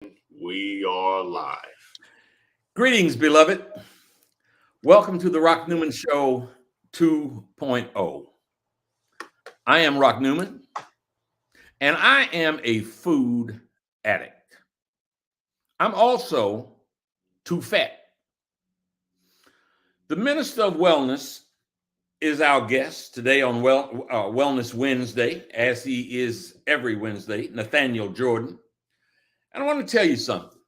We are live. Greetings, beloved. Welcome to the Rock Newman Show 2.0. I am Rock Newman, and I am a food addict. I'm also too fat. The Minister of Wellness is our guest today on Wellness Wednesday, as he is every Wednesday, Nathaniel Jordan. And I want to tell you something.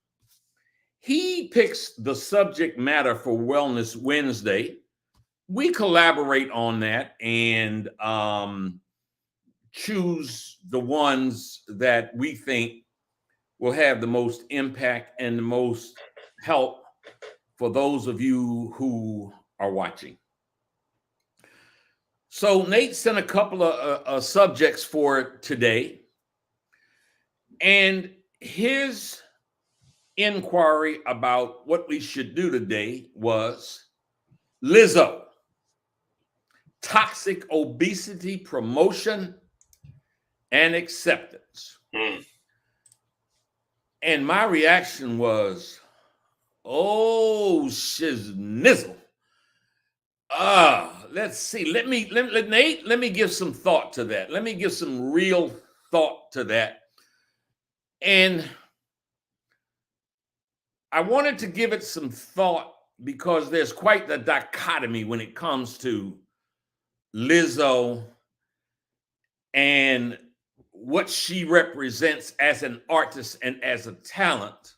He picks the subject matter for Wellness Wednesday. We collaborate on that and choose the ones that we think will have the most impact and the most help for those of you who are watching. So Nate sent a couple of subjects for today, and his inquiry about what we should do today was LIZZO, toxic obesity promotion and acceptance. And my reaction was, oh, shiznizzle. Let's see. Let me give some thought to that. Let me give some real thought to that. And I wanted to give it some thought because there's quite the dichotomy when it comes to LIZZO and what she represents as an artist and as a talent.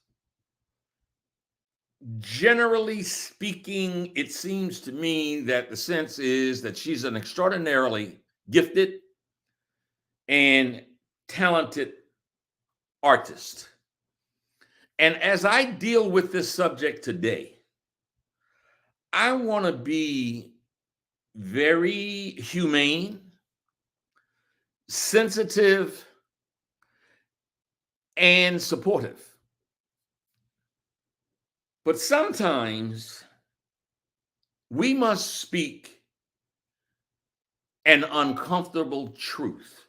Generally speaking, it seems to me that the sense is that she's an extraordinarily gifted and talented artist. And as I deal with this subject today, I want to be very humane, sensitive, and supportive. But sometimes we must speak an uncomfortable truth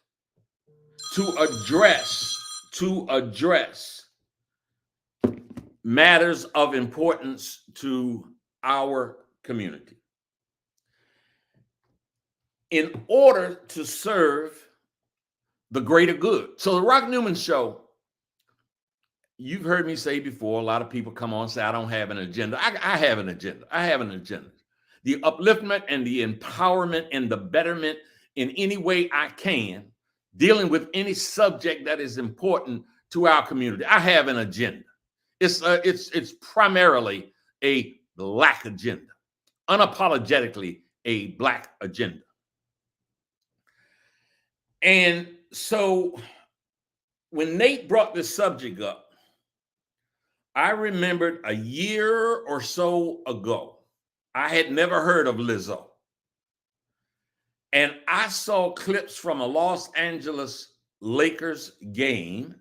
to address matters of importance to our community. In order to serve the greater good. So the Rock Newman Show, you've heard me say before, a lot of people come on and say, I don't have an agenda. I have an agenda. I have an agenda. The upliftment and the empowerment and the betterment in any way I can, dealing with any subject that is important to our community. I have an agenda. It's primarily a Black agenda, unapologetically a Black agenda. And so when Nate brought this subject up, I remembered a year or so ago, I had never heard of LIZZO. And I saw clips from a Los Angeles Lakers game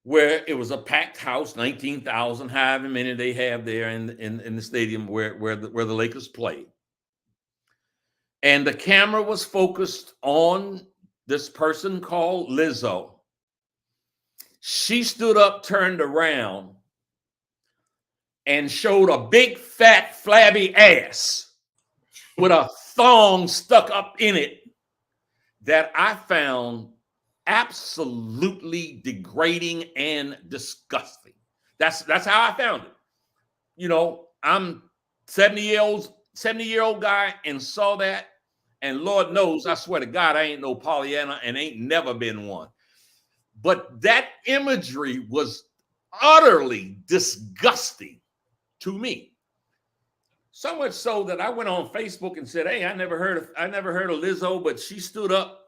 where it was a packed house, 19,000, however many they have there in the stadium where the Lakers play. And the camera was focused on this person called LIZZO. She stood up, turned around, and showed a big, fat, flabby ass with a thong stuck up in it that I found absolutely degrading and disgusting. That's how I found it. You know, I'm 70-year-old guy and saw that, and Lord knows, I swear to God, I ain't no Pollyanna and ain't never been one. But that imagery was utterly disgusting to me. So much so that I went on Facebook and said, hey, I never heard of LIZZO, but she stood up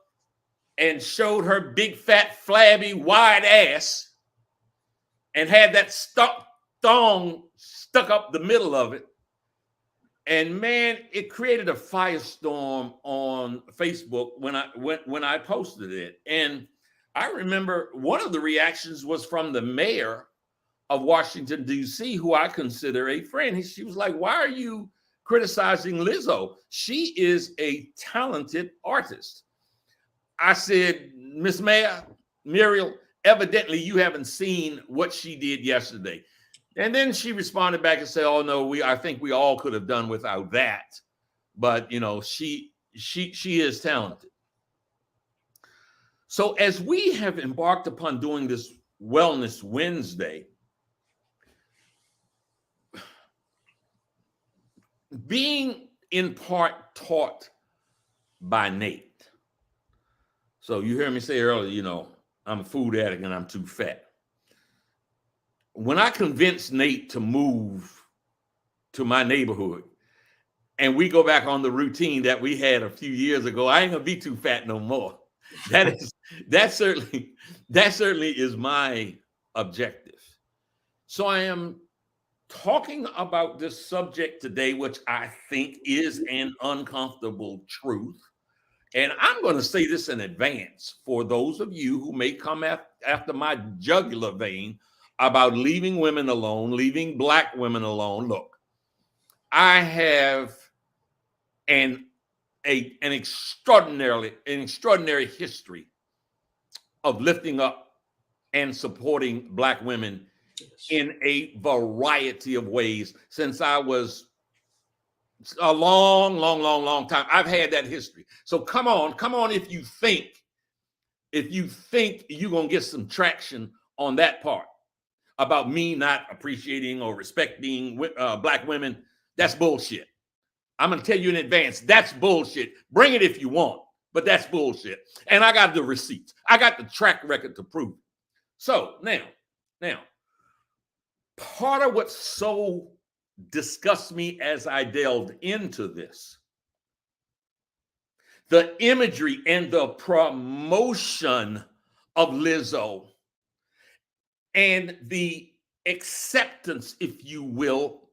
and showed her big, fat, flabby, wide ass and had that thong stuck up the middle of it. And man, it created a firestorm on Facebook when I posted it. And I remember one of the reactions was from the mayor of Washington, D.C., who I consider a friend. She was like, why are you criticizing LIZZO? She is a talented artist. I said, Miss Mayor, Muriel, evidently you haven't seen what she did yesterday. And then she responded back and said, oh no, I think we all could have done without that. But you know, she is talented. So as we have embarked upon doing this Wellness Wednesday, being in part taught by Nate. So you heard me say earlier, you know, I'm a food addict and I'm too fat. When I convinced Nate to move to my neighborhood and we go back on the routine that we had a few years ago, I ain't gonna be too fat no more. That certainly is my objective. So I am talking about this subject today, which I think is an uncomfortable truth. And I'm going to say this in advance for those of you who may come after my jugular vein about leaving women alone, leaving Black women alone. Look, I have an extraordinary history of lifting up and supporting Black women in a variety of ways since I was a long time. I've had that history. So come on if you think you're gonna get some traction on that part about me not appreciating or respecting Black women, that's bullshit. I'm gonna tell you in advance, that's bullshit. Bring it if you want, but that's bullshit. And I got the receipts. I got the track record to prove it. So now, part of what so disgusts me as I delved into this, the imagery and the promotion of LIZZO and the acceptance, if you will,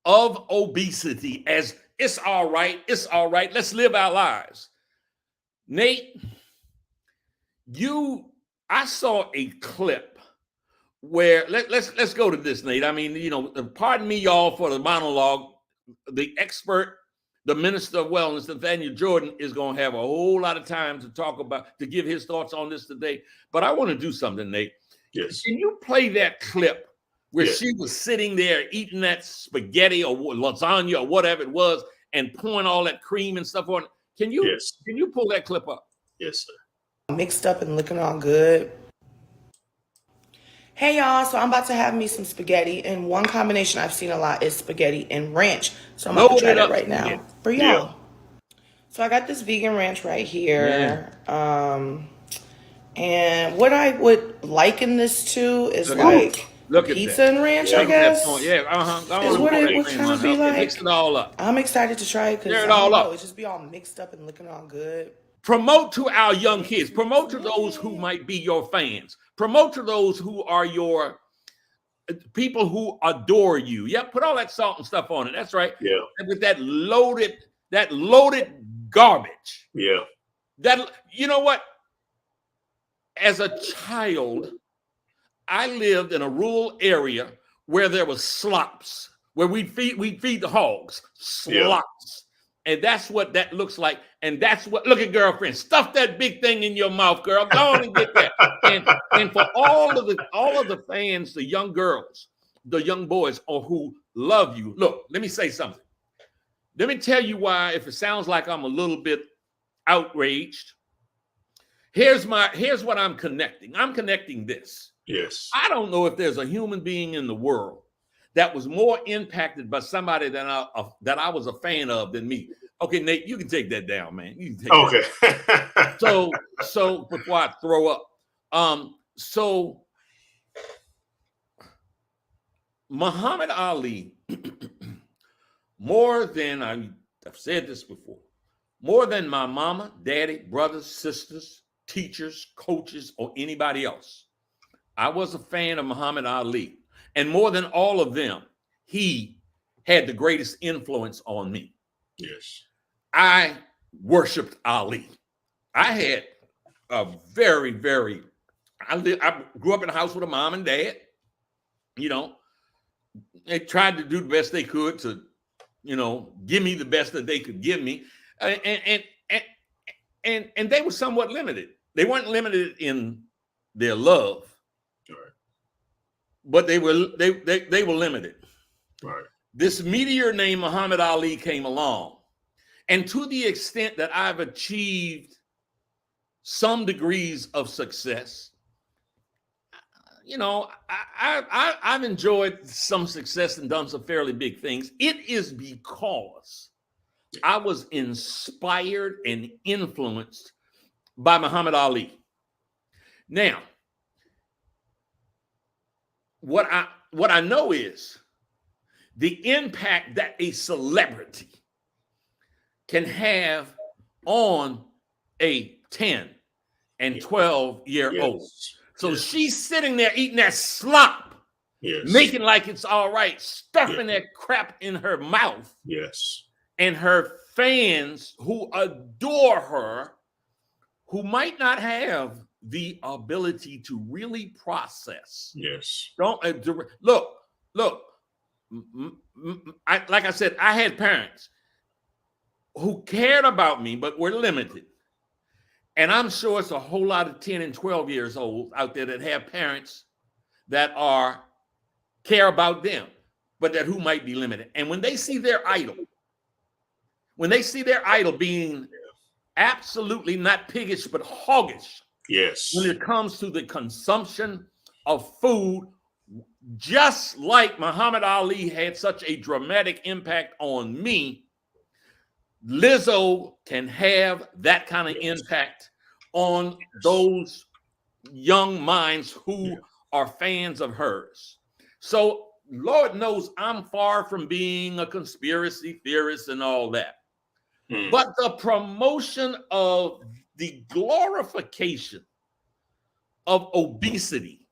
of obesity as it's all right, let's live our lives. Nate, I saw a clip where let's go to this, Nate. I mean, you know, pardon me, y'all, for the monologue. The expert, the Minister of Wellness, Nathaniel Jordan, is going to have a whole lot of time to give his thoughts on this today. But I want to do something, Nate. Yes. Can you play that clip where she was sitting there eating that spaghetti or lasagna or whatever it was and pouring all that cream and stuff on it? Can you pull that clip up? Yes, sir. Mixed up and looking all good. Hey y'all, so I'm about to have me some spaghetti, and one combination I've seen a lot is spaghetti and ranch. So I'm about to try that right now for y'all. So I got this vegan ranch right here. And what I would liken this to is pizza and ranch, I guess. Is what it would kind of be like. Mix it all up. I'm excited to try it because it just be all mixed up and looking all good. Promote to our young kids. Promote to those who might be your fans. Promote to those who are your people who adore you. Yeah, put all that salt and stuff on it. That's right. Yeah. And with that loaded garbage. Yeah. That, you know what? As a child, I lived in a rural area where there was slops, where we'd feed the hogs, slops. And that's what that looks like. And that's what, look at girlfriend, stuff that big thing in your mouth, girl. Go on and get that. And for all of the fans, the young girls, the young boys, or who love you, look, let me say something. Let me tell you why, if it sounds like I'm a little bit outraged. Here's what I'm connecting. I'm connecting this. Yes. I don't know if there's a human being in the world that was more impacted by somebody that I was a fan of than me. Okay, Nate, you can take that down, man. You can take that down. So before I throw up, so Muhammad Ali, more than I've said this before, more than my mama, daddy, brothers, sisters, teachers, coaches, or anybody else, I was a fan of Muhammad Ali. And more than all of them, he had the greatest influence on me. Yes. I worshiped Ali. I had a I grew up in a house with a mom and dad. You know, they tried to do the best they could to, you know, give me the best that they could give me. And they were somewhat limited. They weren't limited in their love, Right. but they were limited. Right. This meteor named Muhammad Ali came along, and to the extent that I've achieved some degrees of success, you know, I've enjoyed some success and done some fairly big things. It is because I was inspired and influenced by Muhammad Ali. Now, what I know is the impact that a celebrity can have on a 10 and 12-year-old. Yes. So yes. she's sitting there eating that slop, Yes. making like it's all right, stuffing that crap in her mouth. Yes. And her fans who adore her, who might not have the ability to really process. Yes. Don't look. Like I said, I had parents who cared about me, but were limited. And I'm sure it's a whole lot of 10 and 12 years old out there that have parents that care about them, but that who might be limited. And when they see their idol, being absolutely not piggish, but hoggish, yes, when it comes to the consumption of food, just like Muhammad Ali had such a dramatic impact on me, LIZZO can have that kind of impact on those young minds who are fans of hers. So Lord knows I'm far from being a conspiracy theorist and all that. But the promotion of the glorification of obesity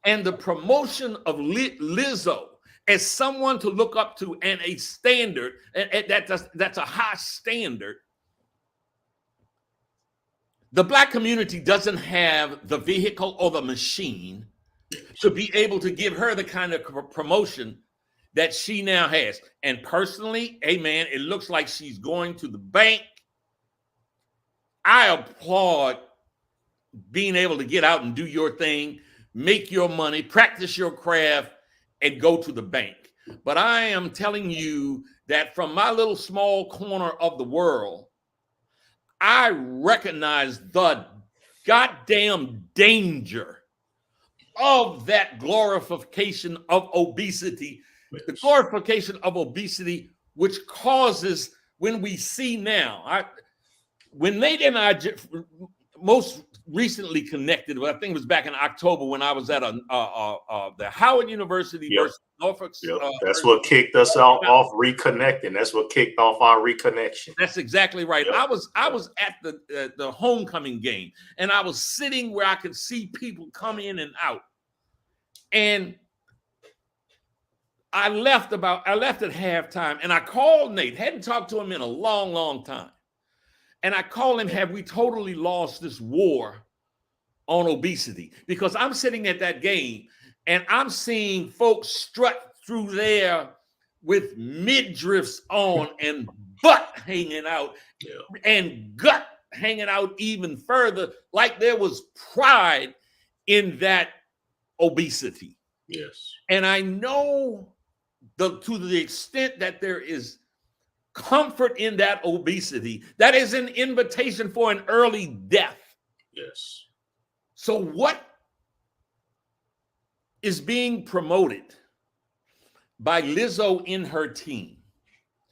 and the promotion of LIZZO as someone to look up to and a standard, and that's a high standard. The Black community doesn't have the vehicle or the machine to be able to give her the kind of promotion that she now has. And personally, amen, it looks like she's going to the bank. I applaud being able to get out and do your thing, make your money, practice your craft, and go to the bank. But I am telling you that from my little small corner of the world, I recognize the goddamn danger of that glorification of obesity, the glorification of obesity, which causes, when we see now, when Nate and I most recently connected, I think it was back in October when I was at the Howard University versus Norfolk. That's what kicked us off reconnecting. That's what kicked off our reconnection. That's exactly right. I was at the homecoming game, and I was sitting where I could see people come in and out. And I left at halftime, and I called Nate. Hadn't talked to him in a long, long time. And I called him, have we totally lost this war on obesity? Because I'm sitting at that game and I'm seeing folks strut through there with midriffs on and butt hanging out and gut hanging out even further, like there was pride in that obesity. Yes. And I know to the extent that there is comfort in that obesity, that is an invitation for an early death. Yes. So what is being promoted by LIZZO in her team?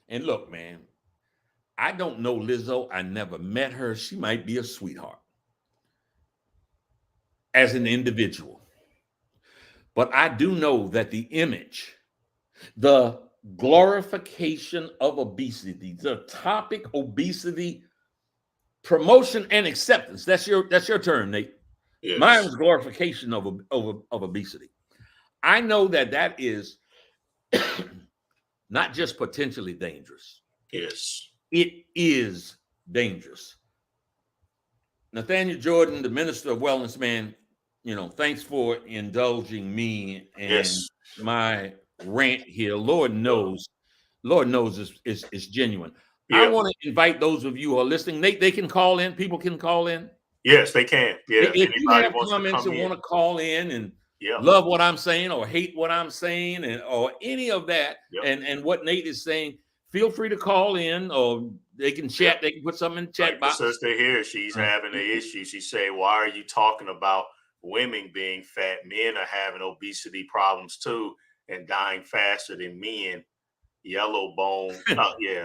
And look, man, I don't know LIZZO. I never met her. She might be a sweetheart as an individual. But I do know that the image, the glorification of obesity, the topic obesity, promotion and acceptance. That's your term, Nate. Yes. Mine was glorification of obesity. I know that is not just potentially dangerous. Yes. It is dangerous. Nathaniel Jordan, the Minister of Wellness, man, thanks for indulging me and my rant here. Lord knows it's genuine. I want to invite those of you who are listening. They can call in. People can call in. Yes, they can. Yeah, If you have comments and want to call in and love what I'm saying or hate what I'm saying and or any of that and what Nate is saying, feel free to call in, or they can chat. They can put something in the chat box. The sister here, she's having an issue. She say, "Why are you talking about women being fat? Men are having obesity problems too and dying faster than men." Yellow bone.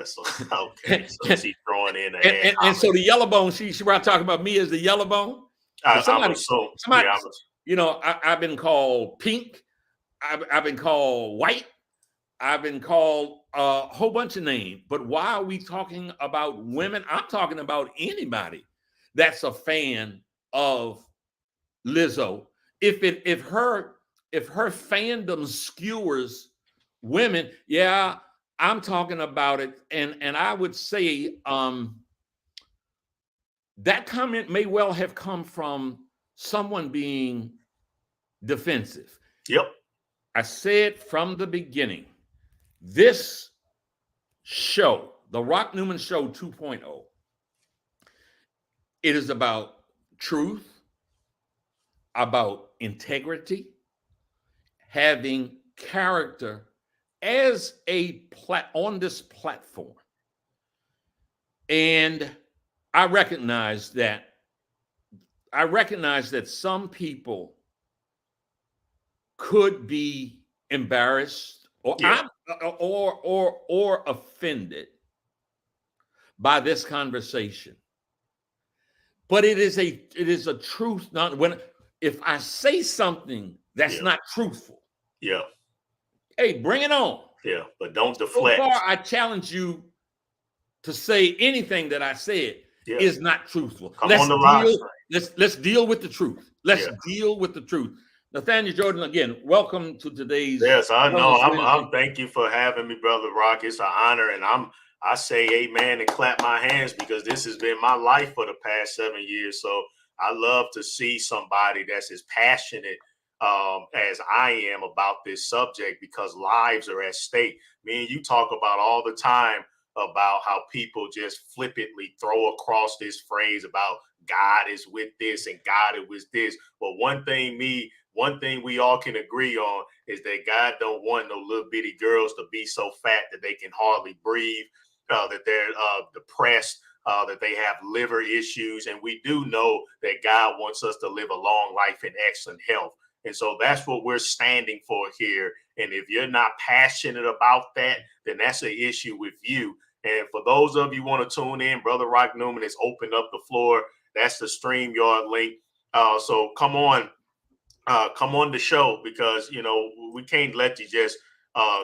So okay. So she's throwing in and so the yellow bone, she about talking about me as the yellow bone. Somebody, you know, I've been called pink. I've been called white. I've been called a whole bunch of names. But why are we talking about women? I'm talking about anybody that's a fan of Lizzo. If her fandom skewers women, I'm talking about it. And I would say that comment may well have come from someone being defensive. Yep. I said from the beginning, this show, the Rock Newman Show 2.0, it is about truth, about integrity, having character as on this platform. And I recognize that some people could be embarrassed or offended by this conversation. But it is a truth. If I say something that's not truthful, hey, bring it on. Yeah, but don't deflect. So far, I challenge you to say anything that I said is not truthful. Let's deal with the truth. Let's deal with the truth. Nathaniel Jordan, again, welcome to today's. Yes, I know. I'm thank you for having me, Brother Rock. It's an honor, and I say amen and clap my hands because this has been my life for the past 7 years. So I love to see somebody that's as passionate as I am about this subject, because lives are at stake. Me and you talk about all the time about how people just flippantly throw across this phrase about God is with this and God is with this. But one thing we all can agree on is that God don't want no little bitty girls to be so fat that they can hardly breathe, that they're depressed, that they have liver issues. And we do know that God wants us to live a long life in excellent health. And so that's what we're standing for here. And if you're not passionate about that, then that's an issue with you. And for those of you who want to tune in, Brother Rock Newman has opened up the floor. That's the StreamYard link. So come on the show, because, you know, we can't let you just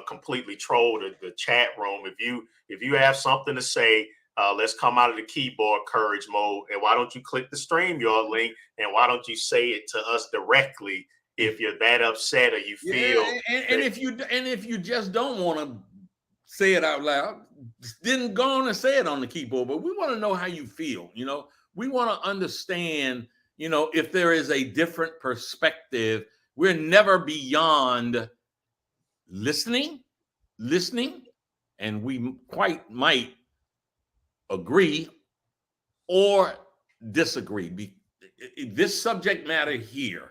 completely troll the chat room. If you have something to say, let's come out of the keyboard courage mode. And why don't you click the StreamYard link? And why don't you say it to us directly if you're that upset or you feel? And if you just don't want to say it out loud, then go on and say it on the keyboard. But we want to know how you feel. You know, we want to understand, you know, if there is a different perspective. We're never beyond listening, and we quite might agree or disagree. This subject matter here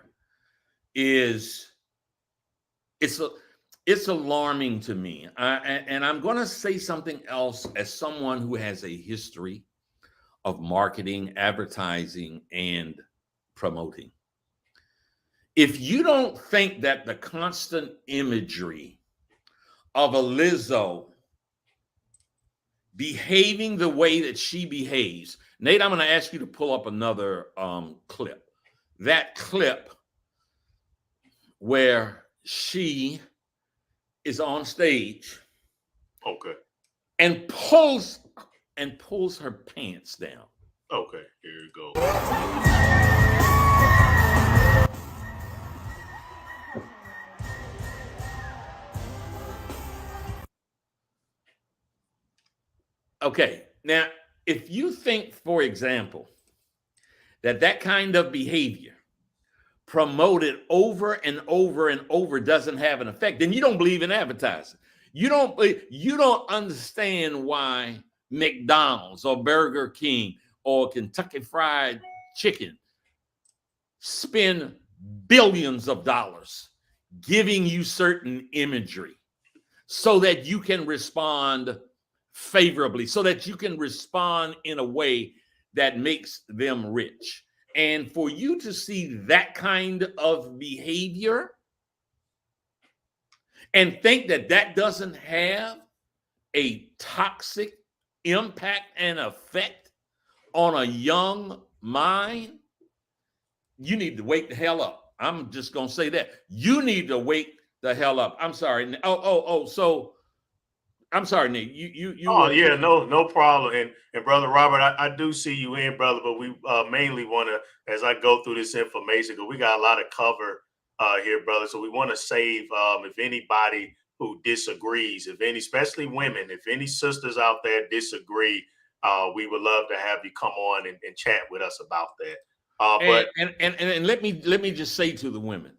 it's alarming to me. And I'm going to say something else as someone who has a history of marketing, advertising, and promoting. If you don't think that the constant imagery of a Lizzo behaving the way that she behaves, Nate, I'm going to ask you to pull up another clip. That clip where she is on stage, okay, and pulls her pants down. Okay, here you go. Okay, now if you think, for example, that kind of behavior promoted over and over and over doesn't have an effect, then you don't believe in advertising. You don't understand why McDonald's or Burger King or Kentucky Fried chicken spend billions of dollars giving you certain imagery so that you can respond favorably, so that you can respond in a way that makes them rich. And for you to see that kind of behavior and think that that doesn't have a toxic impact and effect on a young mind, you need to wake the hell up. I'm just going to say that. You need to wake the hell up. I'm sorry. So I'm sorry, Nick. You. Oh yeah, no problem. And brother Robert, I do see you in, brother, but we mainly want to, as I go through this information, because we got a lot of cover here, brother. So we want to save if anybody who disagrees, if any, especially women, if any sisters out there disagree, we would love to have you come on and chat with us about that. But let me just say to the women,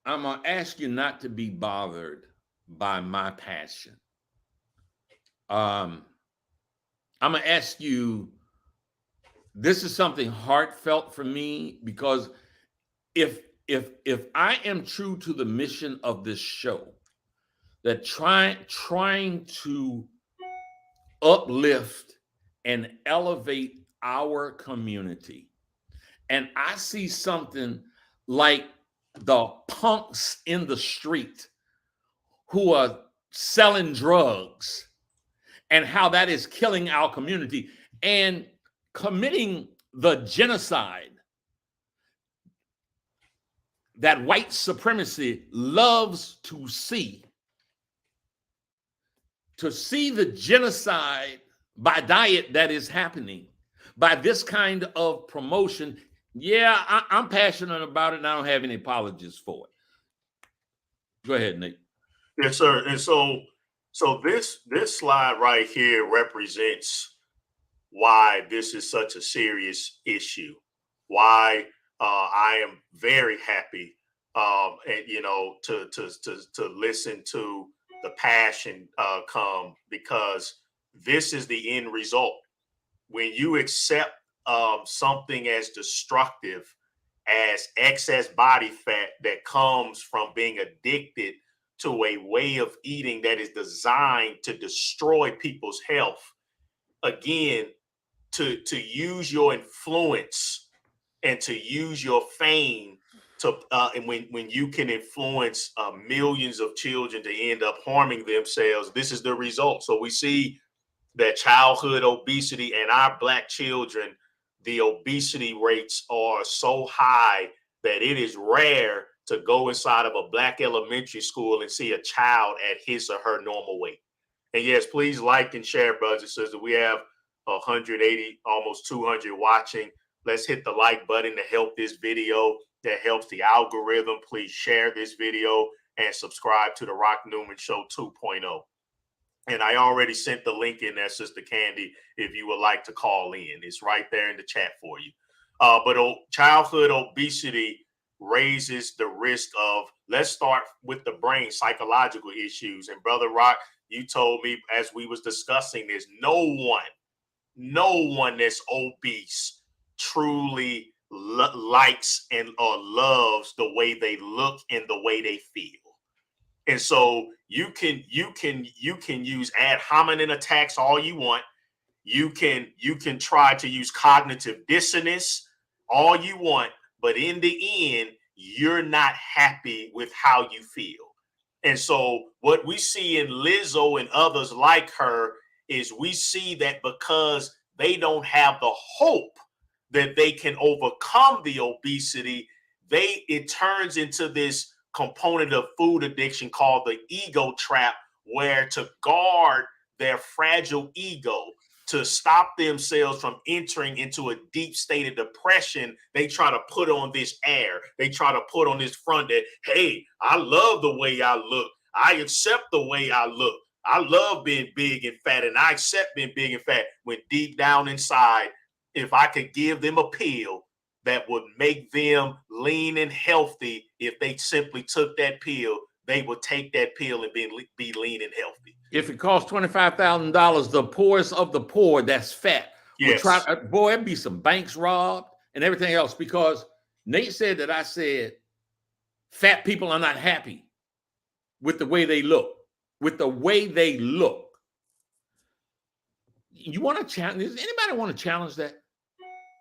I'm gonna ask you not to be bothered by my passion. I'm gonna ask you, this is something heartfelt for me, because if I am true to the mission of this show, that trying to uplift and elevate our community, and I see something like the punks in the street who are selling drugs and how that is killing our community and committing the genocide that white supremacy loves to see. To see the genocide by diet that is happening, by this kind of promotion, yeah, I'm passionate about it, and I don't have any apologies for it. Go ahead, Nate. Yes, sir. And so this slide right here represents why this is such a serious issue. Why I am very happy, and to listen to the passion come, because this is the end result. When you accept something as destructive as excess body fat that comes from being addicted to a way of eating that is designed to destroy people's health, again, to use your influence and to use your fame to and when you can influence millions of children to end up harming themselves, this is the result. So we see that childhood obesity, and our Black children, the obesity rates are so high that it is rare to go inside of a Black elementary school and see a child at his or her normal weight. And yes, please like and share, brothers and sisters. We have 180, almost 200 watching. Let's hit the like button to help this video. That helps the algorithm. Please share this video and subscribe to the Rock Newman Show 2.0. And I already sent the link in there, Sister Candy, if you would like to call in. It's right there in the chat for you. But childhood obesity raises the risk of, let's start with the brain, psychological issues. And Brother Rock, you told me as we was discussing this, no one that's obese truly likes and or loves the way they look and the way they feel. And so you can use ad hominem attacks all you want. You can try to use cognitive dissonance all you want, but in the end, you're not happy with how you feel. And so what we see in Lizzo and others like her is we see that because they don't have the hope that they can overcome the obesity, it turns into this component of food addiction called the ego trap, where to guard their fragile ego, to stop themselves from entering into a deep state of depression, they try to put on this air. They try to put on this front that, hey, I love the way I look. I accept the way I look. I love being big and fat, and I accept being big and fat, when deep down inside, if I could give them a pill that would make them lean and healthy, if they simply took that pill, they would take that pill and be lean and healthy. If it costs $25,000, the poorest of the poor that's fat would try, boy, it'd be some banks robbed and everything else, because Nate said that I said fat people are not happy with the way they look, You want to challenge? Does anybody want to challenge that?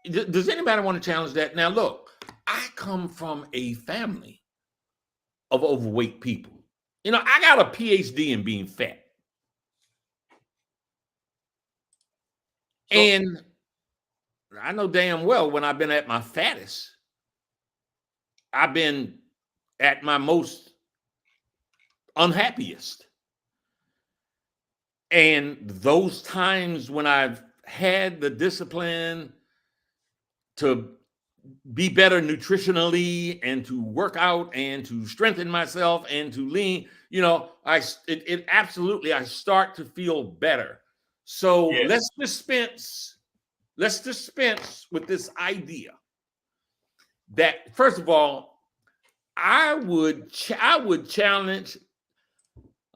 Does anybody want to challenge that? Now, look, I come from a family of overweight people. You know, I got a PhD in being fat. And I know damn well when I've been at my fattest, I've been at my most unhappiest. And those times when I've had the discipline to be better nutritionally and to work out and to strengthen myself and to lean, you know, it absolutely, I start to feel better. So let's dispense with this idea that, first of all, I would challenge,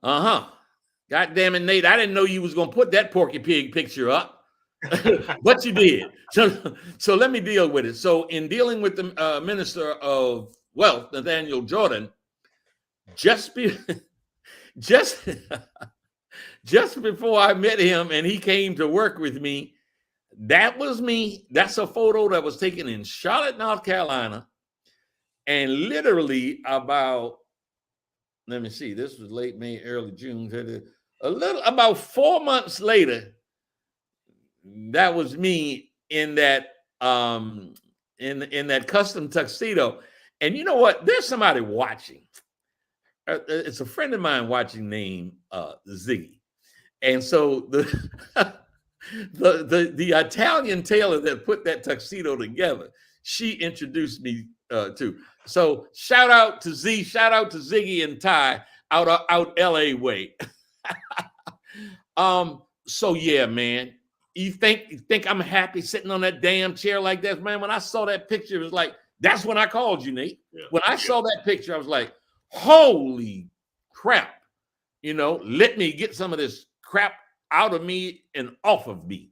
God damn it, Nate, I didn't know you was going to put that Porky Pig picture up, but you did. So let me deal with it. So in dealing with the Minister of Wealth, Nathaniel Jordan, just before I met him and he came to work with me, that was me. That's a photo that was taken in Charlotte, North Carolina. And literally about, let me see, this was late May, early June, about 4 months later, that was me in that in that custom tuxedo. And you know what? There's somebody watching. It's a friend of mine watching named Ziggy. And so the Italian tailor that put that tuxedo together, she introduced me to. So shout out to Z, shout out to Ziggy and Ty out LA way. So yeah, man. You think I'm happy sitting on that damn chair like that, man? When I saw that picture, it was like, that's when I called you, Nate. Yeah. When I saw that picture, I was like, holy crap. You know, let me get some of this crap out of me and off of me.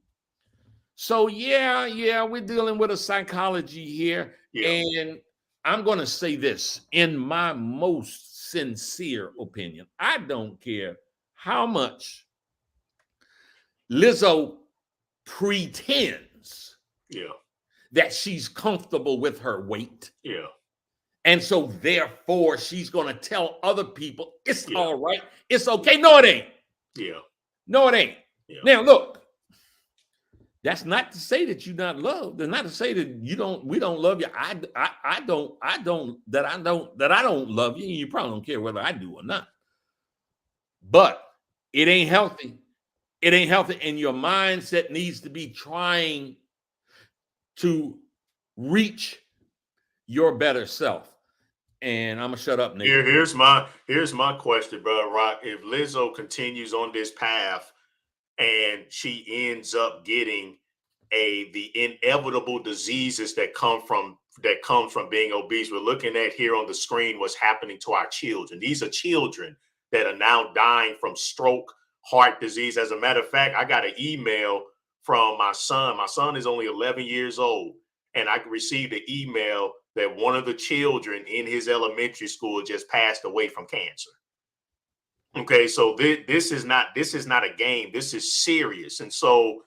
So yeah, we're dealing with a psychology here. Yeah. And I'm going to say this in my most sincere opinion. I don't care how much LIZZO pretends that she's comfortable with her weight. Yeah. And so therefore she's going to tell other people it's all right. It's okay. No, it ain't. Yeah. No, it ain't. Yeah. Now look, that's not to say that you're not loved. That's not to say that we don't love you. I don't love you. You probably don't care whether I do or not. But it ain't healthy. It ain't healthy. And your mindset needs to be trying to reach your better self. And I'm gonna shut up, Nate. Here's my question, brother Rock. If LIZZO continues on this path and she ends up getting the inevitable diseases that come from being obese, we're looking at here on the screen what's happening to our children. These are children that are now dying from stroke, heart disease. As a matter of fact, I got an email from my son. My son is only 11 years old, and I received an email that one of the children in his elementary school just passed away from cancer. Okay, so this is not a game. This is serious. And so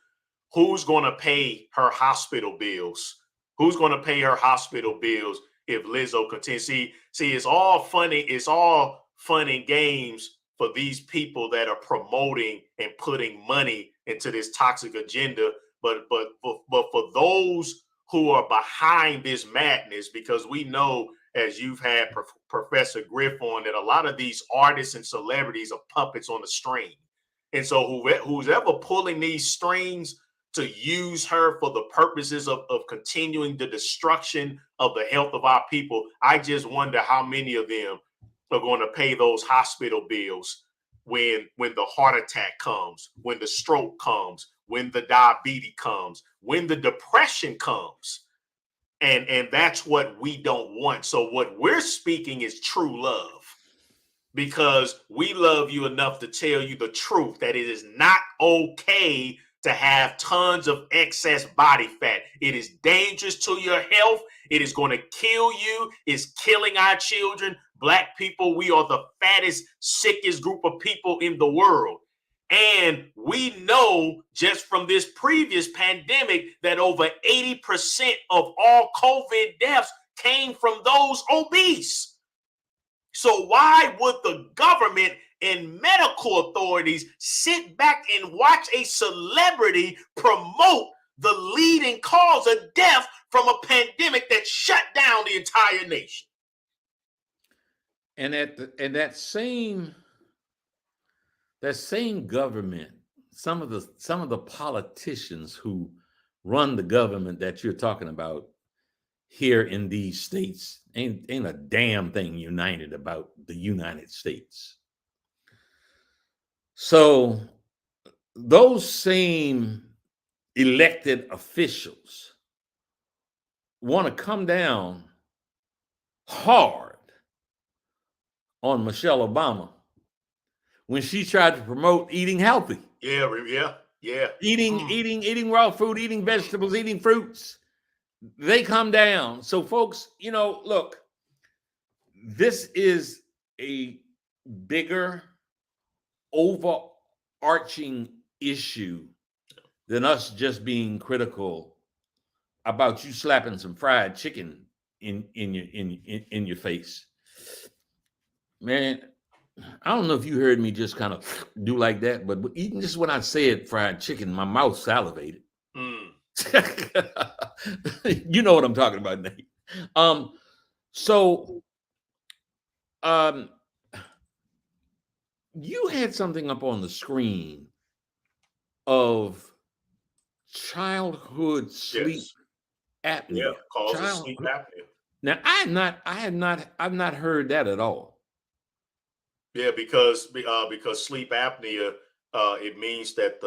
who's going to pay her hospital bills? Who's going to pay her hospital bills if LIZZO continues? See, it's all funny. It's all fun and games for these people that are promoting and putting money into this toxic agenda. But for those who are behind this madness, because we know, as you've had Professor Griff on, that a lot of these artists and celebrities are puppets on the string. And so who's ever pulling these strings to use her for the purposes of continuing the destruction of the health of our people, I just wonder how many of them are going to pay those hospital bills when the heart attack comes, when the stroke comes, when the diabetes comes, when the depression comes. And that's what we don't want. So what we're speaking is true love, because we love you enough to tell you the truth, that it is not okay to have tons of excess body fat. It is dangerous to your health. It is going to kill you. It's killing our children. Black people, we are the fattest, sickest group of people in the world. And we know just from this previous pandemic that over 80% of all COVID deaths came from those obese. So why would the government and medical authorities sit back and watch a celebrity promote the leading cause of death from a pandemic that shut down the entire nation? And that same government, some of the politicians who run the government that you're talking about here in these states ain't a damn thing united about the United States. So those same elected officials want to come down hard on Michelle Obama when she tried to promote eating healthy. Yeah. Eating raw food, eating vegetables, eating fruits. They come down. So folks, look, this is a bigger overarching issue than us just being critical about you slapping some fried chicken in your face. Man, I don't know if you heard me just kind of do like that, but even just when I said fried chicken, my mouth salivated. You know what I'm talking about, Nate. You had something up on the screen of childhood sleep apnea. Yeah, causes sleep apnea. Now, I've not heard that at all. Yeah, because sleep apnea, it means that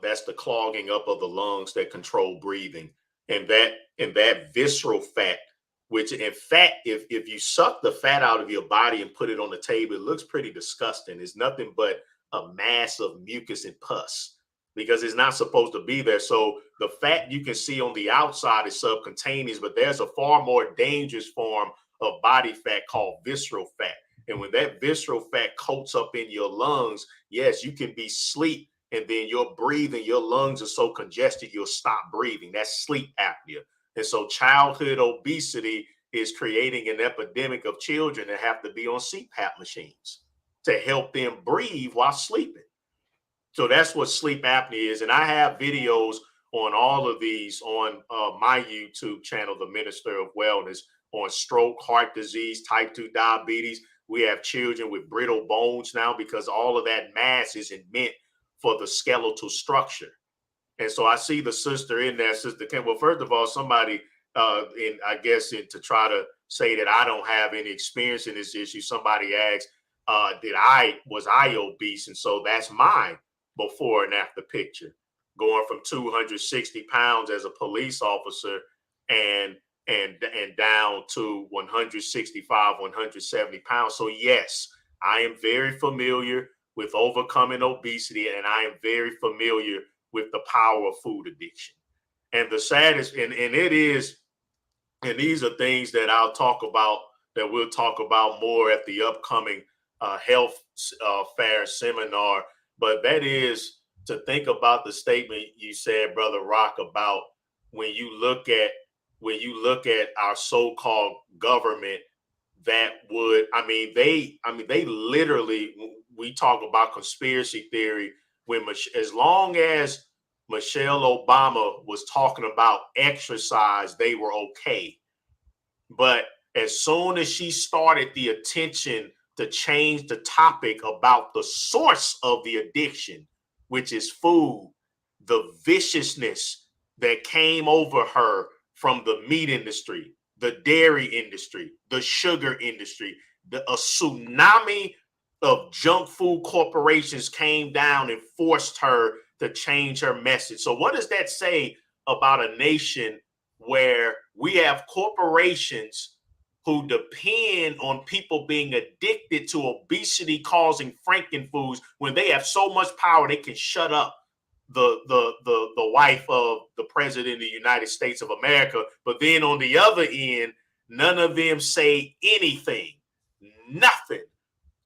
that's the clogging up of the lungs that control breathing, and that visceral fat, which in fact, if you suck the fat out of your body and put it on the table, it looks pretty disgusting. It's nothing but a mass of mucus and pus because it's not supposed to be there. So the fat you can see on the outside is subcutaneous, but there's a far more dangerous form of body fat called visceral fat. And when that visceral fat coats up in your lungs, yes, you can be asleep and then you're breathing, your lungs are so congested, you'll stop breathing. That's sleep apnea. And so childhood obesity is creating an epidemic of children that have to be on CPAP machines to help them breathe while sleeping. So that's what sleep apnea is. And I have videos on all of these on my YouTube channel, The Minister of Wellness, on stroke, heart disease, type 2 diabetes. We have children with brittle bones now because all of that mass isn't meant for the skeletal structure. And so I see the sister in there, Sister Kim. Well, first of all, somebody, to try to say that I don't have any experience in this issue, somebody asked, was I obese? And so that's my before and after picture, going from 260 pounds as a police officer and down to 165, 170 pounds. So yes, I am very familiar with overcoming obesity, and I am very familiar with the power of food addiction. And the saddest, and these are things that I'll talk about, that we'll talk about more at the upcoming health fair seminar. But that is to think about the statement you said, Brother Rock, about when you look at our so-called government that would, they literally, we talk about conspiracy theory, as long as Michelle Obama was talking about exercise, they were okay. But as soon as she started the attention to change the topic about the source of the addiction, which is food, the viciousness that came over her from the meat industry, the dairy industry, the sugar industry, a tsunami of junk food corporations came down and forced her to change her message. So what does that say about a nation where we have corporations who depend on people being addicted to obesity causing frankenfoods when they have so much power they can shut up the wife of the president of the United States of America. But then on the other end, none of them say anything, nothing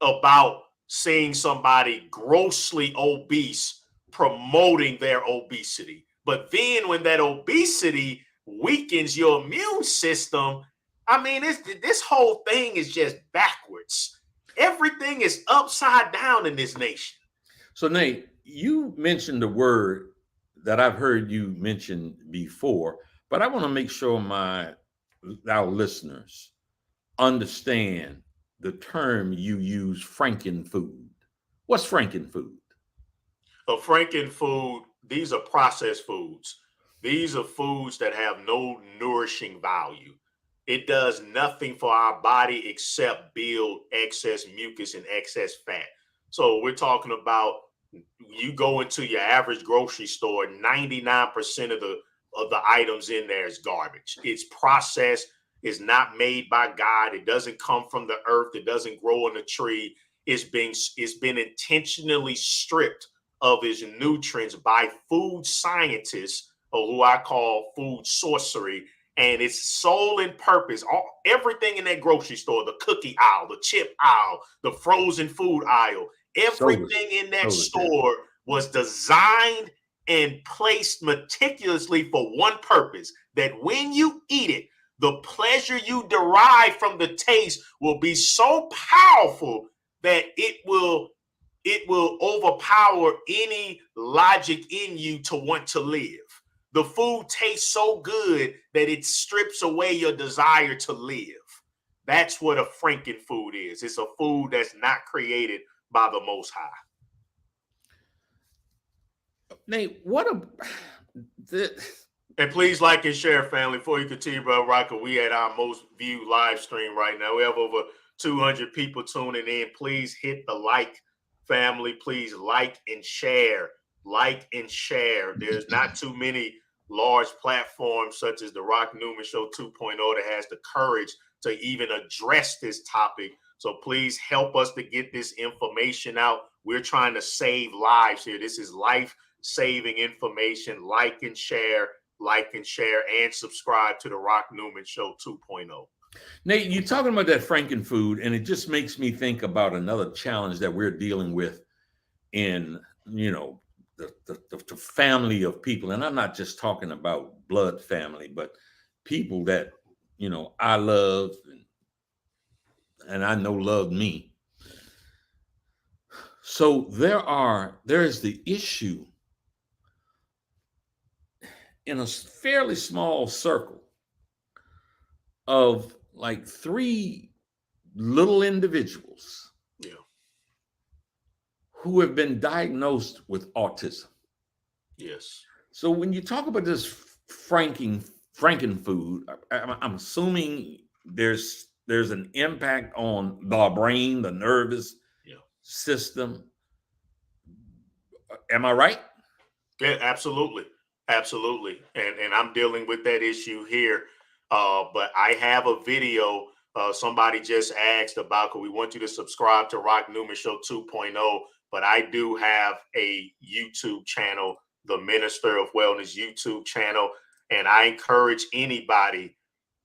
about seeing somebody grossly obese promoting their obesity. But then when that obesity weakens your immune system, I mean, this whole thing is just backwards. Everything is upside down in this nation. So, Nate, you mentioned a word that I've heard you mention before, but I want to make sure our listeners understand the term you use, frankenfood. What's frankenfood? A frankenfood, these are processed foods. These are foods that have no nourishing value. It does nothing for our body except build excess mucus and excess fat. So we're talking about, you go into your average grocery store, 99% of the items in there is garbage. It's processed. It's not made by God. It doesn't come from the earth. It doesn't grow on a tree. It's been intentionally stripped of its nutrients by food scientists, or who I call food sorcery. And its sole and purpose, everything in that grocery store, the cookie aisle, the chip aisle, the frozen food aisle, everything in that store was designed and placed meticulously for one purpose, that when you eat it, the pleasure you derive from the taste will be so powerful that it will overpower any logic in you to want to live. The food tastes so good that it strips away your desire to live. That's what a frankenfood is. It's a food that's not created by the Most High. Nate, and please like and share, family. Before you continue, Brother Rocker, we at our most viewed live stream right now. We have over 200 people tuning in. Please hit the like, family. Please like and share. Like and share. There's not too many large platforms such as the Rock Newman Show 2.0 that has the courage to even address this topic. So please help us to get this information out. We're trying to save lives here. This is life-saving information. Like and share, and subscribe to the Rock Newman Show 2.0. Nate, you're talking about that frankenfood, and it just makes me think about another challenge that we're dealing with in, the family of people. And I'm not just talking about blood family, but people that, I love and I know love me. So there is the issue in a fairly small circle of like 3 little individuals who have been diagnosed with autism. Yes. So when you talk about this frankenfood, I'm assuming there's an impact on the brain, the nervous system. Am I right? Yeah, absolutely. Absolutely. And I'm dealing with that issue here. But I have a video somebody just asked about, because we want you to subscribe to Rock Newman Show 2.0. But I do have a YouTube channel, the Minister of Wellness YouTube channel. And I encourage anybody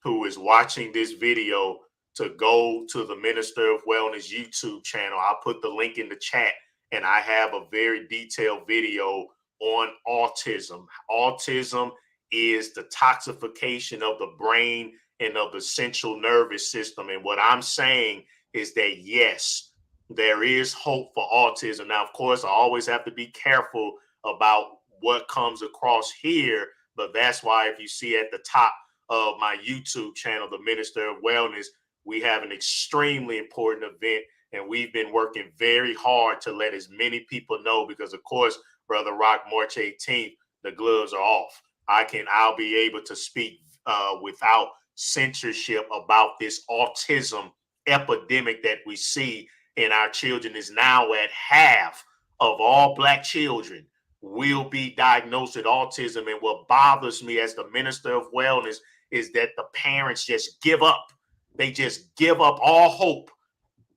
who is watching this video to go to the Minister of Wellness YouTube channel. I'll put the link in the chat, and I have a very detailed video on autism. Autism is the toxification of the brain and of the central nervous system. And what I'm saying is that, yes, there is hope for autism. Now, of course, I always have to be careful about what comes across here, but that's why if you see at the top of my YouTube channel, the Minister of Wellness, we have an extremely important event, and we've been working very hard to let as many people know, because of course, Brother Rock, March 18th, the gloves are off. I'll be able to speak without censorship about this autism epidemic that we see in our children. Is now at half of all Black children will be diagnosed with autism. And what bothers me as the Minister of Wellness is that the parents just give up. They just give up all hope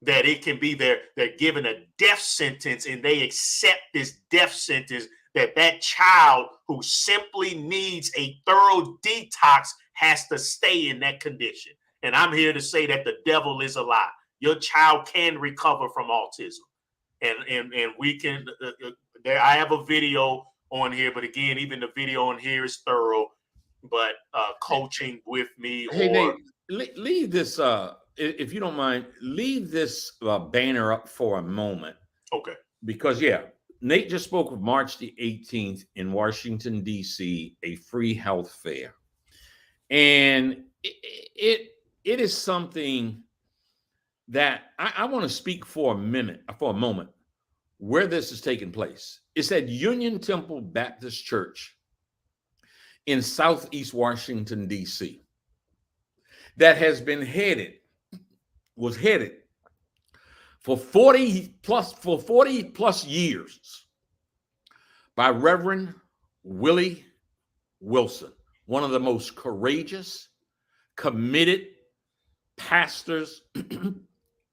that it can be they're given a death sentence, and they accept this death sentence that child who simply needs a thorough detox has to stay in that condition. And I'm here to say that the devil is a lie. Your child can recover from autism. And we can, I have a video on here, but again, even the video on here is thorough, but coaching with me. Hey, Nate, leave this, if you don't mind, leave this banner up for a moment. Okay. Because, yeah, Nate just spoke of March the 18th in Washington, D.C., a free health fair. And it is something that I want to speak for a moment, where this is taking place. It's at Union Temple Baptist Church in Southeast Washington, D.C., that has been was headed for 40 plus years by Reverend Willie Wilson, one of the most courageous, committed pastors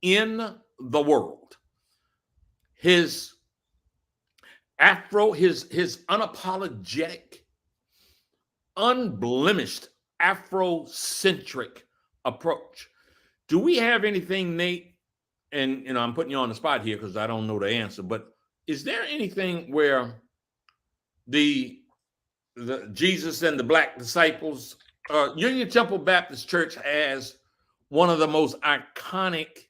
in the world. His unapologetic, unblemished Afrocentric approach. Do we have anything, Nate? And I'm putting you on the spot here because I don't know the answer, but is there anything where the Jesus and the Black disciples, Union Temple Baptist Church has one of the most iconic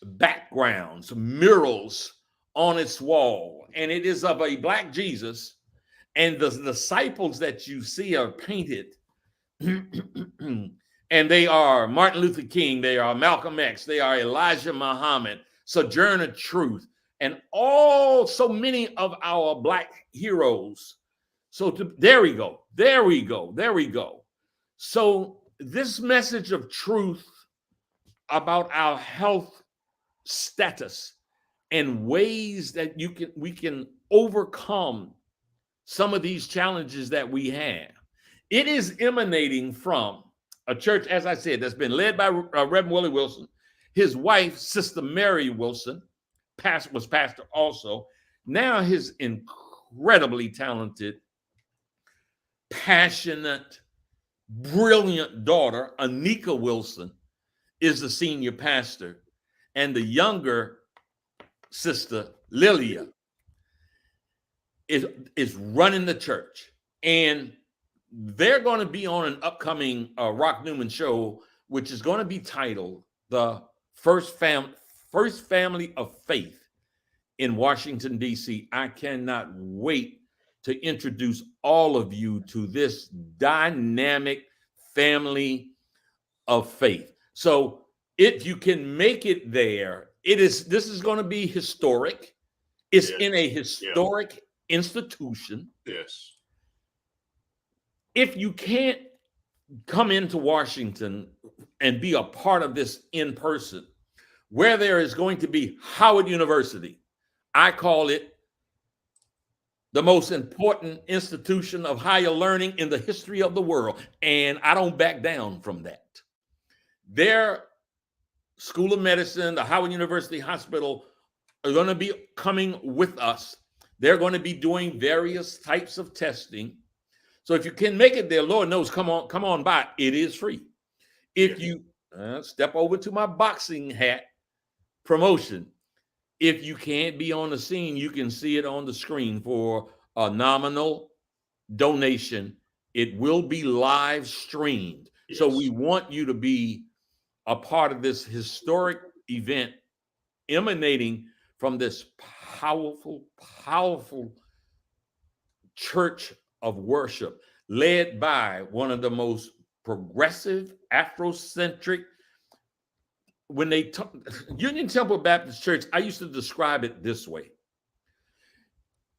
backgrounds, murals on its wall, and it is of a Black Jesus, and the disciples that you see are painted, and they are Martin Luther King, they are Malcolm X, they are Elijah Muhammad, Sojourner Truth, and so many of our Black heroes. So there we go. So this message of truth about our health status and ways that we can overcome some of these challenges that we have. It is emanating from a church, as I said, that's been led by Reverend Willie Wilson. His wife, Sister Mary Wilson, was pastor also. Now his incredibly talented, passionate, brilliant daughter, Anika Wilson, is the senior pastor. And the younger sister, Lilia, is running the church. And they're going to be on an upcoming Rock Newman Show, which is going to be titled The First Family of Faith in Washington, D.C. I cannot wait to introduce all of you to this dynamic family of faith. So if you can make it there, this is going to be historic. It's in a historic institution. Yes. If you can't come into Washington and be a part of this in person, where there is going to be Howard University, I call it the most important institution of higher learning in the history of the world. And I don't back down from that. Their School of Medicine, the Howard University Hospital are going to be coming with us. They're going to be doing various types of testing. So if you can make it there, Lord knows, come on by. It is free. If you step over to my boxing hat promotion, if you can't be on the scene, you can see it on the screen for a nominal donation. It will be live streamed. Yes. So we want you to be a part of this historic event emanating from this powerful, powerful church of worship led by one of the most progressive, Afrocentric. When they talk, Union Temple Baptist Church, I used to describe it this way.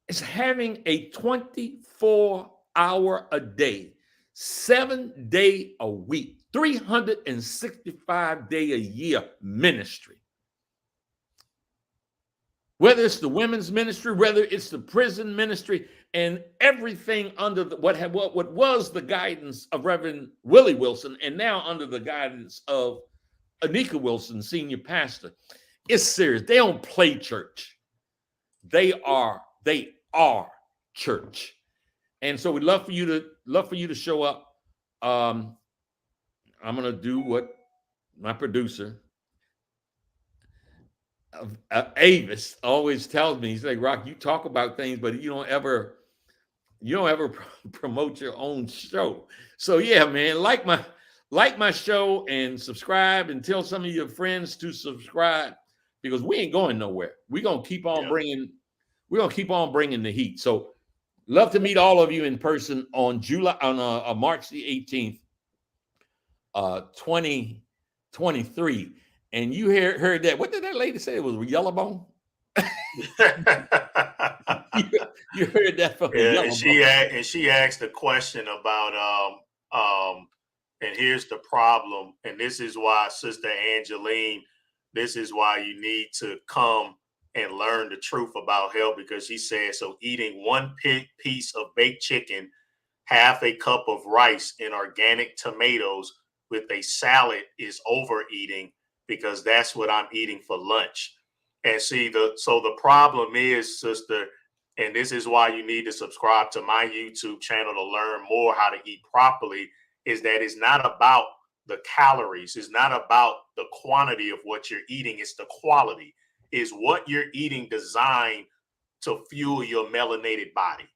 It's having a 24-hour a day, 7-day a week, 365-day a year ministry. Whether it's the women's ministry, whether it's the prison ministry, and everything under what was the guidance of Reverend Willie Wilson, and now under the guidance of Anika Wilson, senior pastor. It's serious. They don't play church. They are church. And so we'd love for you to show up. I'm gonna do what my producer Avis always tells me. He's like, Rock, you talk about things, but you don't ever promote your own show. So yeah, man, like my show and subscribe, and tell some of your friends to subscribe, because we ain't going nowhere. We're gonna keep on bringing the heat. So love to meet all of you in person on March the 18th, 2023. And you heard that. What did that lady say? It was Yellowbone? you heard that from Yellowbone. And she asked a question about and here's the problem, and this is why, Sister Angeline, this is why you need to come and learn the truth about health, because she said, so eating one piece of baked chicken, half a cup of rice, and organic tomatoes with a salad is overeating, because that's what I'm eating for lunch. And see, the problem is, sister, and this is why you need to subscribe to my YouTube channel to learn more how to eat properly, is that it's not about the calories. It's not about the quantity of what you're eating. It's the quality. Is what you're eating designed to fuel your melanated body?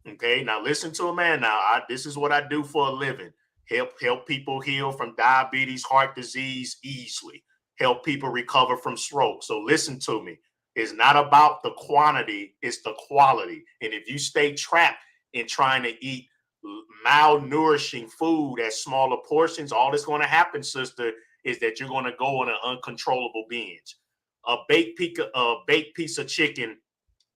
Okay, now listen to a man. Now, this is what I do for a living. Help people heal from diabetes, heart disease easily. Help people recover from stroke. So listen to me. It's not about the quantity, it's the quality. And if you stay trapped in trying to eat malnourishing food at smaller portions, all that's going to happen, sister, is that you're going to go on an uncontrollable binge. A baked piece of chicken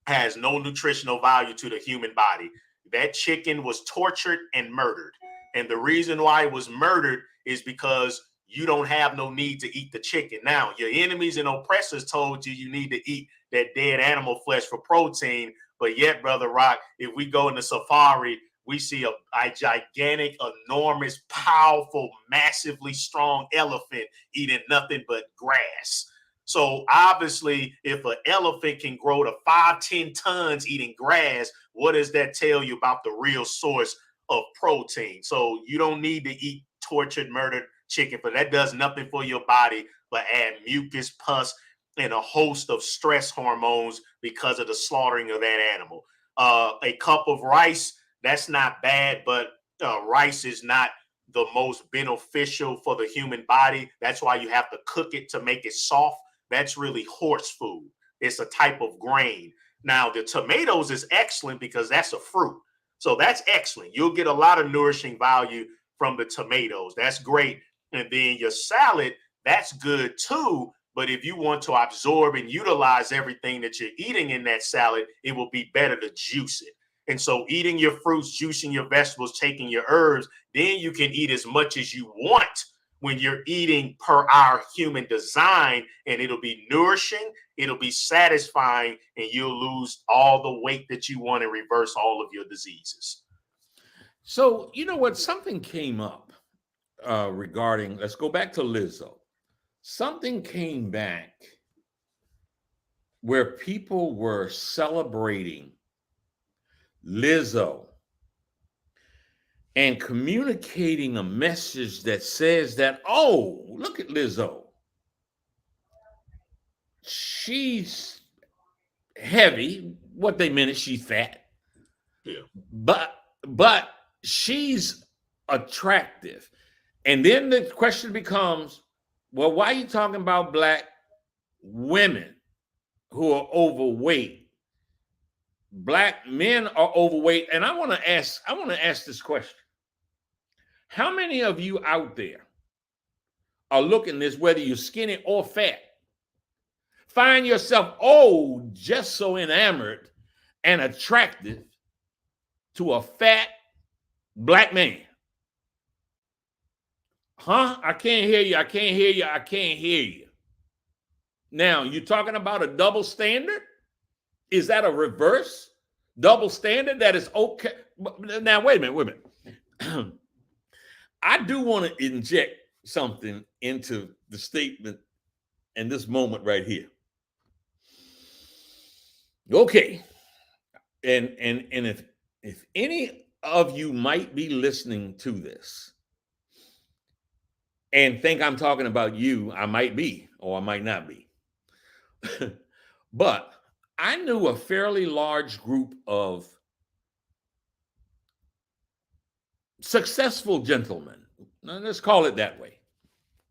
has no nutritional value to the human body. That chicken was tortured and murdered. And the reason why it was murdered is because you don't have no need to eat the chicken. Now, your enemies and oppressors told you need to eat that dead animal flesh for protein. But yet, Brother Rock, if we go in the safari, we see a gigantic, enormous, powerful, massively strong elephant eating nothing but grass. So obviously, if an elephant can grow to 5-10 tons eating grass, what does that tell you about the real source of protein? So you don't need to eat tortured, murdered chicken, but that does nothing for your body but add mucus, pus, and a host of stress hormones because of the slaughtering of that animal. A cup of rice, that's not bad, but rice is not the most beneficial for the human body. That's why you have to cook it to make it soft. That's really horse food. It's a type of grain. Now, the tomatoes is excellent because that's a fruit. So that's excellent. You'll get a lot of nourishing value from the tomatoes. That's great. And then your salad, that's good too. But if you want to absorb and utilize everything that you're eating in that salad, it will be better to juice it. And so eating your fruits, juicing your vegetables, taking your herbs, then you can eat as much as you want when you're eating per our human design, and it'll be nourishing, it'll be satisfying, and you'll lose all the weight that you want and reverse all of your diseases. So, you know what? Something came up regarding, let's go back to LIZZO. Something came back where people were celebrating LIZZO and communicating a message that says that, oh, look at LIZZO. She's heavy. What they meant is she's fat. Yeah. But she's attractive. And then the question becomes, well, why are you talking about Black women who are overweight? Black men are overweight. And I want to ask this question. How many of you out there are looking this, whether you're skinny or fat, find yourself, just so enamored and attractive to a fat Black man? Huh? I can't hear you. I can't hear you. I can't hear you. Now, you're talking about a double standard? Is that a reverse double standard that is okay? Now, wait a minute. I do want to inject something into the statement in this moment right here. Okay. and if any of you might be listening to this and think I'm talking about you, I might be, or I might not be. But I knew a fairly large group of successful gentlemen, let's call it that way,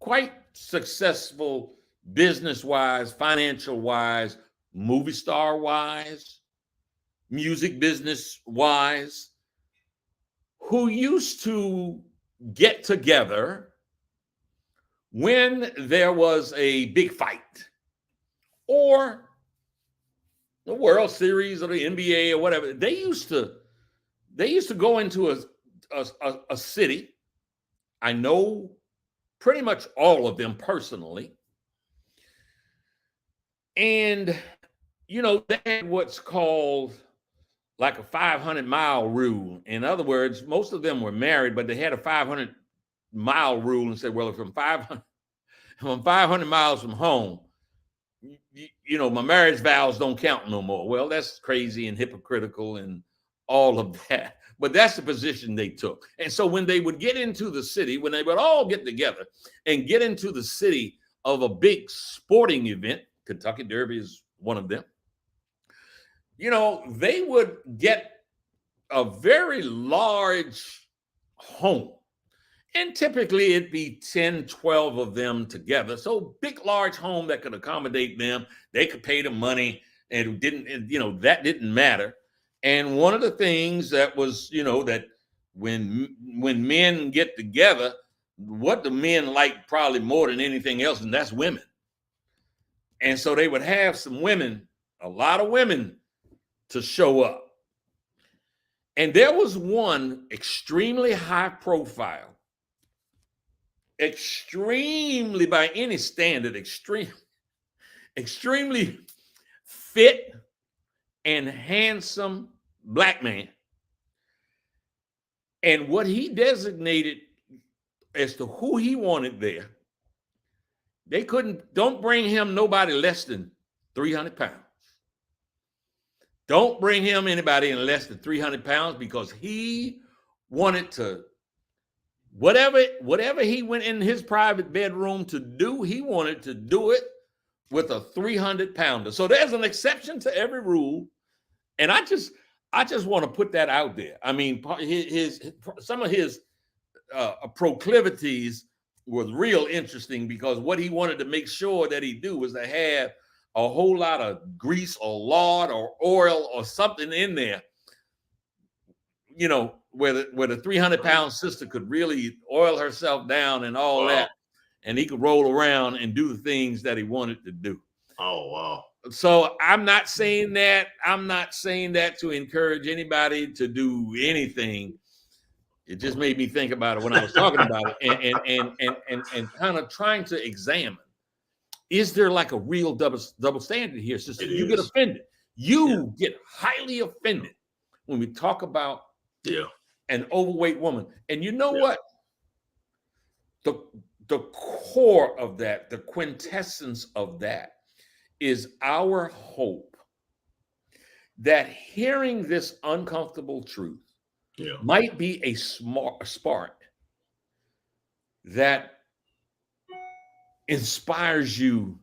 quite successful business-wise, financial-wise, movie star-wise, music business-wise, who used to get together when there was a big fight or the World Series or the NBA or whatever. They used to go into a city. I know pretty much all of them personally. And, you know, they had what's called like a 500-mile rule. In other words, most of them were married, but they had a 500-mile rule and said, well, if I'm 500 miles from home, you know, my marriage vows don't count no more. Well, that's crazy and hypocritical and all of that. But that's the position they took. And so when they would get into the city, when they would all get together and get into the city of a big sporting event, Kentucky Derby is one of them, you know, they would get a very large home. And typically it'd be 10, 12 of them together. So big, large home that could accommodate them. They could pay the money and you know, that didn't matter. And one of the things that was, you know, that when men get together, what the men like probably more than anything else, and that's women. And so they would have some women, a lot of women to show up. And there was one extremely high profile, extremely by any standard, extremely fit and handsome black man. And what he designated as to who he wanted there, don't bring him nobody less than 300 pounds. Don't bring him anybody in less than 300 pounds because he wanted to, whatever he went in his private bedroom to do, he wanted to do it with a 300 pounder. So there's an exception to every rule. And I just want to put that out there. I mean, some of his proclivities was real interesting because what he wanted to make sure that he do was to have a whole lot of grease or lard or oil or something in there, you know, where the 300-pound sister could really oil herself down and all that, and he could roll around and do the things that he wanted to do. Oh, wow. So I'm not saying that. I'm not saying that to encourage anybody to do anything. It just made me think about it when I was talking about it and kind of trying to examine, is there like a real double standard here? Sister, you get offended. You get highly offended when we talk about an overweight woman. And you know what? The core of that, the quintessence of that is our hope that hearing this uncomfortable truth might be a spark that inspires you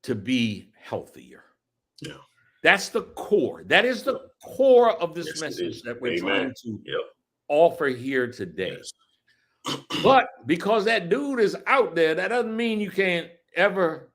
to be healthier. Yeah. That's the core. That is the core of this message that we're trying to offer here today. Yes. But because that dude is out there, that doesn't mean you can't ever.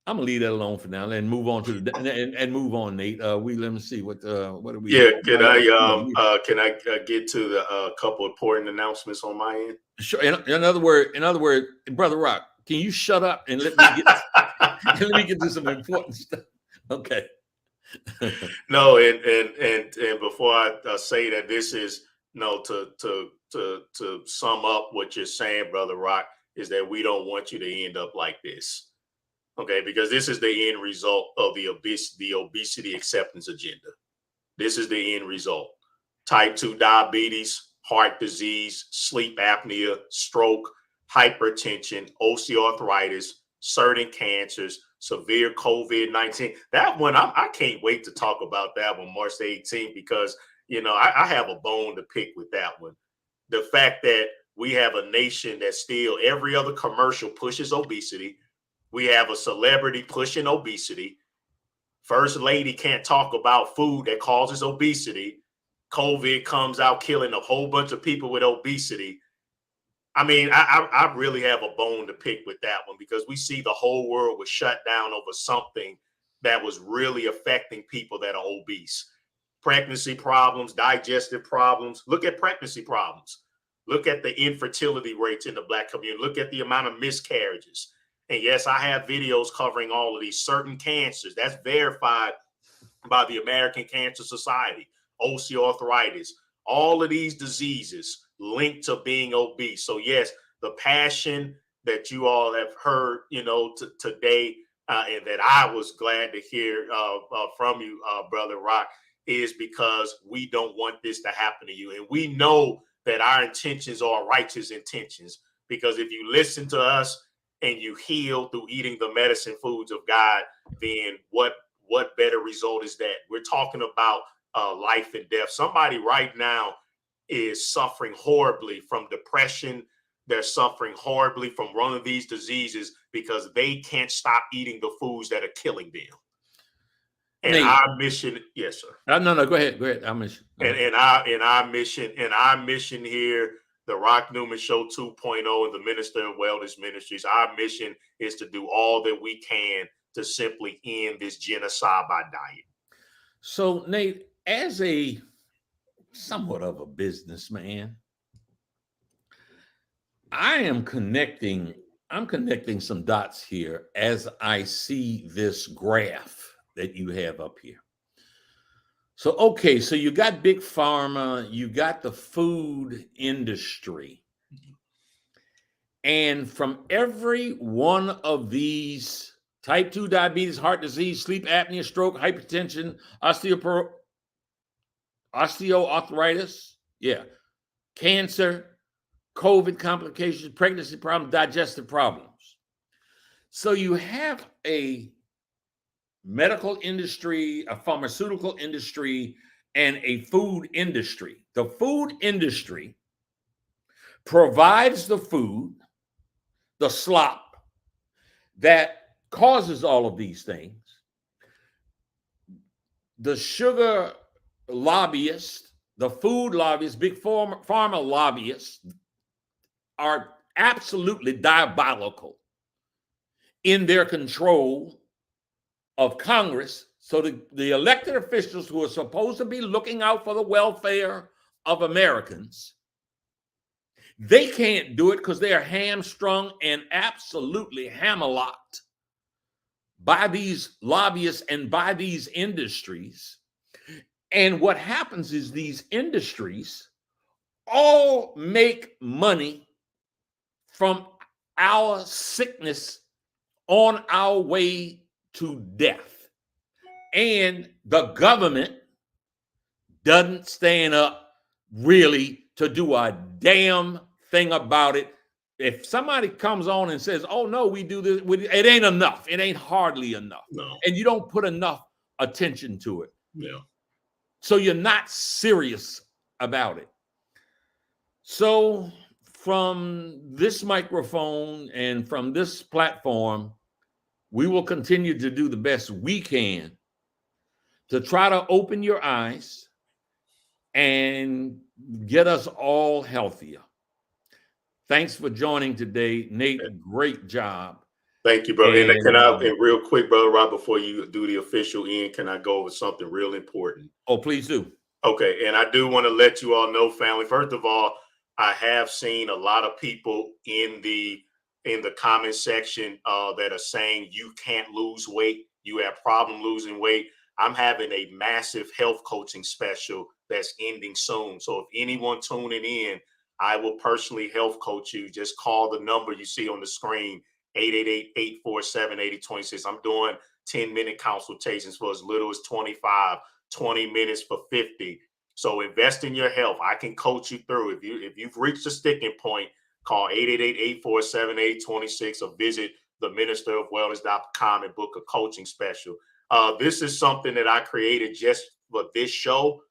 I'm gonna leave that alone for now and move on to and move on, Nate. Let me see what are we? Yeah, can I get to the couple important announcements on my end? Sure. In other words, Brother Rock, can you shut up and let me get to some important stuff? Okay. No, and before I say that, this is to sum up what you're saying, Brother Rock, is that we don't want you to end up like this. Okay, because this is the end result of the obesity acceptance agenda. This is the end result. Type 2 diabetes, heart disease, sleep apnea, stroke, hypertension, osteoarthritis, certain cancers, severe COVID-19. That one, I can't wait to talk about that one, March 18th, because, you know, I have a bone to pick with that one. The fact that we have a nation that still every other commercial pushes obesity. We have a celebrity pushing obesity. First lady can't talk about food that causes obesity. COVID comes out killing a whole bunch of people with obesity. I mean, I really have a bone to pick with that one, because we see the whole world was shut down over something that was really affecting people that are obese. Pregnancy problems, digestive problems. Look at pregnancy problems. Look at the infertility rates in the Black community. Look at the amount of miscarriages. And yes, I have videos covering all of these certain cancers. That's verified by the American Cancer Society, osteoarthritis, all of these diseases linked to being obese. So yes, the passion that you all have heard, you know, today, and that I was glad to hear from you, Brother Rock, is because we don't want this to happen to you. And we know that our intentions are righteous intentions, because if you listen to us and you heal through eating the medicine foods of God, then what better result is that? We're talking about life and death. Somebody right now is suffering horribly from depression. They're suffering horribly from one of these diseases because they can't stop eating the foods that are killing them. And Nate, our mission, yes, sir. No, go ahead. Our mission. And our mission here, the Rock Newman Show 2.0 and the Minister of Wellness Ministries, our mission is to do all that we can to simply end this genocide by diet. So, Nate, as a somewhat of a businessman, I'm connecting some dots here as I see this graph that you have up here. So, okay, so you got big pharma, you got the food industry. And from every one of these, type 2 diabetes, heart disease, sleep apnea, stroke, hypertension, osteoarthritis, cancer, COVID complications, pregnancy problems, digestive problems. So you have a medical industry, a pharmaceutical industry, and a food industry. The food industry provides the food, the slop that causes all of these things. The sugar lobbyists, the food lobbyists, big pharma lobbyists are absolutely diabolical in their control of Congress. So the elected officials who are supposed to be looking out for the welfare of Americans, they can't do it because they are hamstrung and absolutely hammerlocked by these lobbyists and by these industries. And what happens is these industries all make money from our sickness on our way to death. And the government doesn't stand up really to do a damn thing about it. If somebody comes on and says, oh, no, we do this, it ain't enough. It ain't hardly enough. No. And you don't put enough attention to it. Yeah. So you're not serious about it. So from this microphone and from this platform, we will continue to do the best we can to try to open your eyes and get us all healthier. Thanks for joining today, Nate. Great job. Thank you, brother. And real quick, Brother Rob, before you do the official end, can I go over something real important? Oh, please do. Okay, and I do want to let you all know, family. First of all, I have seen a lot of people in the comment section that are saying you can't lose weight. You have problem losing weight. I'm having a massive health coaching special that's ending soon. So if anyone tuning in, I will personally health coach you. Just call the number you see on the screen, 888-847-8026. I'm doing 10-minute consultations for as little as 25, 20 minutes for 50. So invest in your health. I can coach you through. If you've reached a sticking point, call 888-847-8026 or visit the ministerofwellness.com and book a coaching special. This is something that I created just for this show.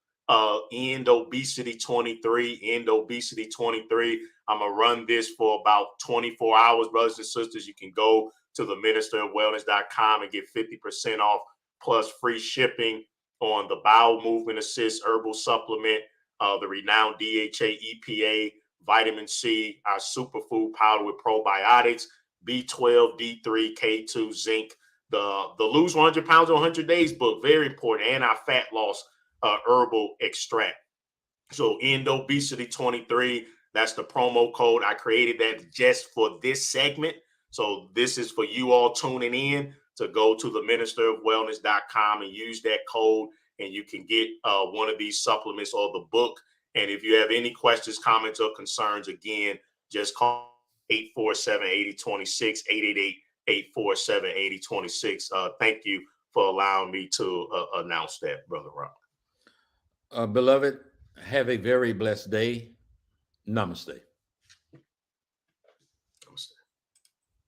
End Obesity 23, End Obesity 23. I'm going to run this for about 24 hours, brothers and sisters. You can go to the ministerofwellness.com and get 50% off plus free shipping on the Bowel Movement Assist herbal supplement, the renowned DHA, EPA, vitamin C, our superfood powder with probiotics, B12, D3, K2, zinc, the Lose 100 Pounds in 100 Days book, very important, and our fat loss herbal extract. So End Obesity 23, that's the promo code. I created that just for this segment. So this is for you all tuning in to go to the ministerofwellness.com and use that code, and you can get one of these supplements or the book. And if you have any questions, comments, or concerns, again, just call 847-8026, 888-847-8026. Thank you for allowing me to announce that, Brother Rock. Beloved, have a very blessed day. Namaste.